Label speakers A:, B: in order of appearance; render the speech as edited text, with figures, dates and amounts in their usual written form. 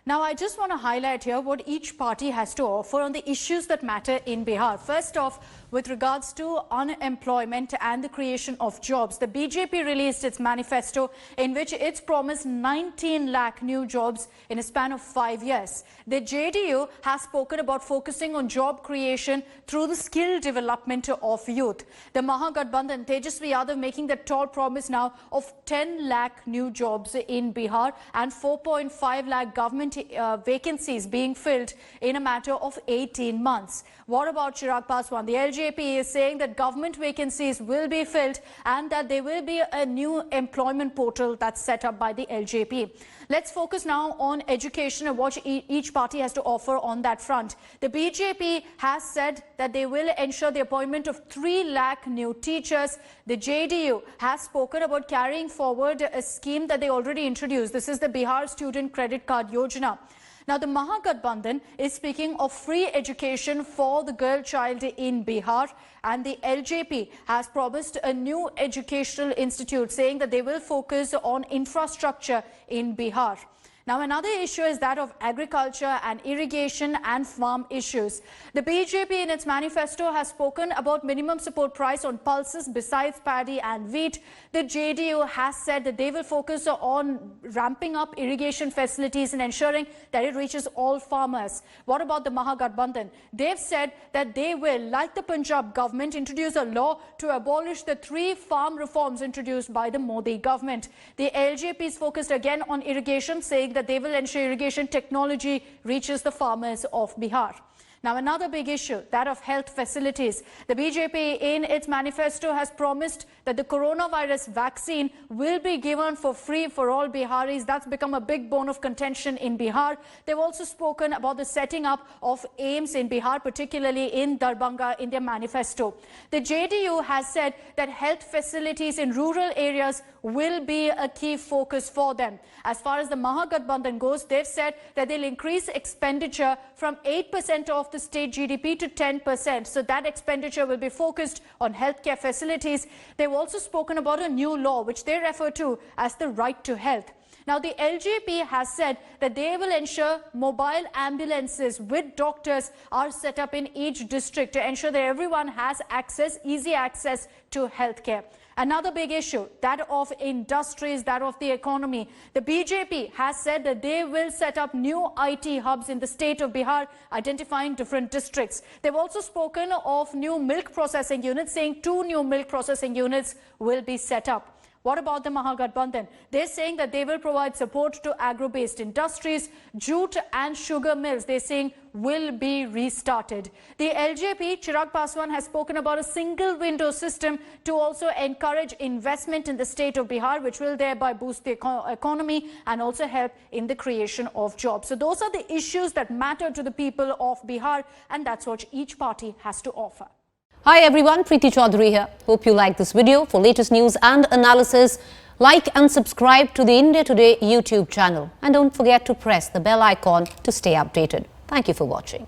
A: Now, I just want to highlight here what each party has to offer on the issues that matter in Bihar. First off, with regards to unemployment and the creation of jobs, the BJP released its manifesto in which it's promised 19 lakh new jobs in a span of 5 years. The JDU has spoken about focusing on job creation through the skill development of youth. The Mahagathbandhan, Tejasvi Yadav, making the tall promise now of 10 lakh new jobs in Bihar and 4.5 lakh government vacancies being filled in a matter of 18 months. What about Chirag Paswan? The LJP is saying that government vacancies will be filled and that there will be a new employment portal that's set up by the LJP. Let's focus now on education and what each party has to offer on that front. The BJP has said that they will ensure the appointment of 3 lakh new teachers. The JDU has spoken about carrying forward a scheme that they already introduced. This is the Bihar Student Credit Card Yojana. Now, the Mahagathbandhan is speaking of free education for the girl child in Bihar, and the LJP has promised a new educational institute, saying that they will focus on infrastructure in Bihar. Now, another issue is that of agriculture and irrigation and farm issues. The BJP in its manifesto has spoken about minimum support price on pulses besides paddy and wheat. The JDU has said that they will focus on ramping up irrigation facilities and ensuring that it reaches all farmers. What about the Mahagathbandhan? They've said that they will, like the Punjab government, introduce a law to abolish the 3 farm reforms introduced by the Modi government. The LJP is focused again on irrigation, saying that they will ensure irrigation technology reaches the farmers of Bihar. Now, another big issue, that of health facilities. The BJP in its manifesto has promised that the coronavirus vaccine will be given for free for all Biharis. That's become a big bone of contention in Bihar. They've also spoken about the setting up of AIIMS in Bihar, particularly in Darbhanga, in their manifesto. The JDU has said that health facilities in rural areas will be a key focus for them. As far as the Mahagathbandhan goes, they've said that they'll increase expenditure from 8% of the state GDP to 10%. So that expenditure will be focused on healthcare facilities. They've also spoken about a new law, which they refer to as the right to health. Now, the LJP has said that they will ensure mobile ambulances with doctors are set up in each district to ensure that everyone has access, easy access to healthcare. Another big issue, that of industries, that of the economy. The BJP has said that they will set up new IT hubs in the state of Bihar, identifying different districts. They've also spoken of new milk processing units, saying 2 new milk processing units will be set up. What about the Mahagathbandhan? They're saying that they will provide support to agro-based industries. Jute and sugar mills, they're saying, will be restarted. The LJP, Chirag Paswan, has spoken about a single window system to also encourage investment in the state of Bihar, which will thereby boost the economy and also help in the creation of jobs. So those are the issues that matter to the people of Bihar, and that's what each party has to offer.
B: Hi everyone, Preeti Chaudhary here. Hope you like this video. For latest news and analysis, like and subscribe to the India Today YouTube channel. And don't forget to press the bell icon to stay updated. Thank you for watching.